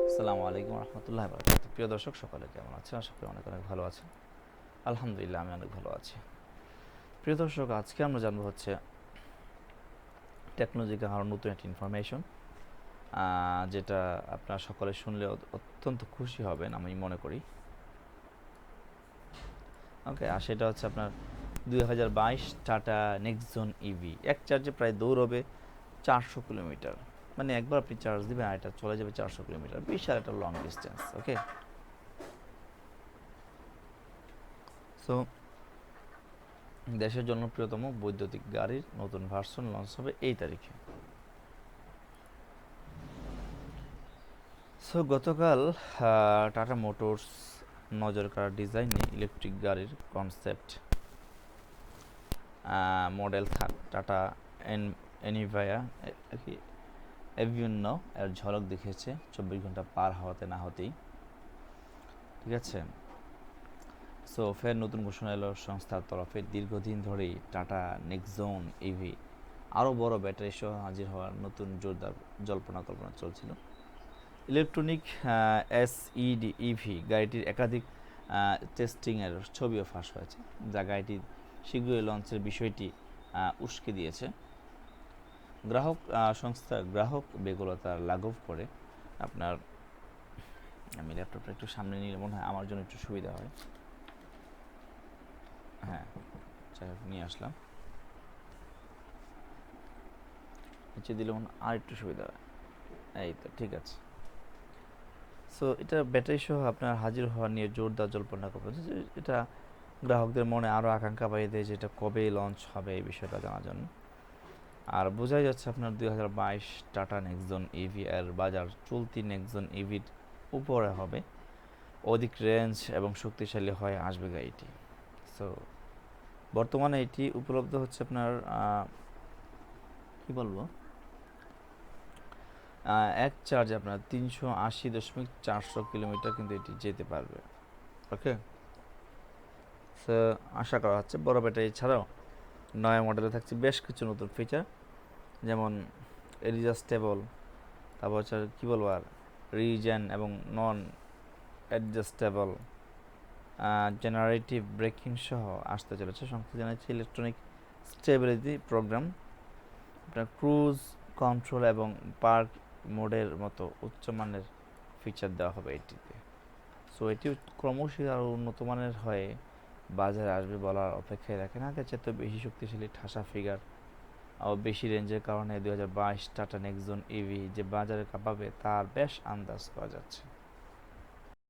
আসসালামু আলাইকুম রহমতুল্লাহ বারাকাতুহু। প্রিয় দর্শক, সকলে কেমন আছেন? আশা করি অনেক অনেক ভালো আছেন। আলহামদুলিল্লাহ, আমি অনেক ভালো আছি। প্রিয় দর্শক, আজকে আমরা জানবো হচ্ছে টেকনোলজিকে আরও নতুন একটা ইনফরমেশন, যেটা আপনারা সকলে শুনলে অত্যন্ত খুশি হবেন আমি মনে করি। ওকে, আর সেটা হচ্ছে আপনার 2022 টাটা নেক্সজন ইভি এক চার্জে প্রায় দৌড়বে 400 কিলোমিটার। মানে একবার আপনি চার্জ দিবেন আর এটা চলে যাবে 400 কিলোমিটার, বিশাল একটা লং ডিস্টেন্স। ওকে, সো দেশের জনপ্রিয়তম বৈদ্যুতিক গাড়ির নতুন ভার্সন লঞ্চ হবে এই তারিখে। সো গতকাল টাটা মোটরস নজর কাড়া ডিজাইনে ইলেকট্রিক গাড়ির কনসেপ্ট মডেল টাটা এনিভায়া এভিউন্ন এর ঝলক দেখিয়েছে 24 ঘন্টা পার হওয়াতে না হতেই। ঠিক আছে, সো ফের নতুন ঘোষণা এলো সংস্থার তরফে। দীর্ঘদিন ধরেই টাটা নেক্সজন ইভি আরও বড় ব্যাটারি সহ হাজির হওয়ার নতুন জোরদার জল্পনা কল্পনা চলছিল। ইলেকট্রনিক এসইডি ইভি গাড়িটির একাধিক টেস্টিংয়ের ছবিও ফাঁস হয়েছে, যা গাড়িটি শীঘ্রই লঞ্চের বিষয়টি উস্কে দিয়েছে। গ্রাহক বেগলতার লাঘব করে আপনার, আমি ল্যাপটপটা একটু সামনে নিলে মনে হয় আমার জন্য একটু সুবিধা হয়। হ্যাঁ, যাই হোক, নিয়ে আসলাম, নিচে দিলে মনে আর একটু সুবিধা হয়। এই তো ঠিক আছে। সো এটা ব্যাটারি সহ আপনার হাজির হওয়া নিয়ে জোরদার জল্পনা করছে, যে এটা গ্রাহকদের মনে আরও আকাঙ্ক্ষা বাড়িয়ে দেয় যে এটা কবে লঞ্চ হবে এই বিষয়টা জানার জন্য। আর বোঝাই যাচ্ছে আপনার 2022 টাটা নেক্সজন ইভি এর বাজার চলতি নেক্সজন ইভির উপরে হবে, অধিক রেঞ্জ এবং শক্তিশালী হয়ে আসবে গাড়িটি। সো বর্তমানে এটি উপলব্ধ হচ্ছে আপনার কি বলবো, এক চার্জে আপনার 380.400 কিলোমিটার কিন্তু এটি যেতে পারবে। ওকে, সো আশা করা হচ্ছে বড় ব্যাটারি ছাড়াও নয়া মডেলে থাকছে বেশ কিছু নতুন ফিচার, যেমন অ্যাডজাস্টেবল, তারপর হচ্ছে কী বলবো আর রিজেন এবং নন অ্যাডজাস্টেবল জেনারেটিভ ব্রেকিং সহ আসতে চলেছে। সংস্থা জানাচ্ছে ইলেকট্রনিক স্টেবিলিটি প্রোগ্রাম, আপনার ক্রুজ কন্ট্রোল এবং পার্ক মোডের মতো উচ্চমানের ফিচার দেওয়া হবে এটিতে। সো এটি ক্রমশই আরও উন্নত মানের হয়ে বাজারে আসবে বলার অপেক্ষায় রাখে না। আগের চেয়ে বেশি শক্তিশালী ঠাসা ফিগার ও বেশি রেঞ্জের কারণে 2022 টাটা নেক্সজন ইভি যে বাজারে কাঁপাবে তার বেশ আন্দাজ করা যাচ্ছে।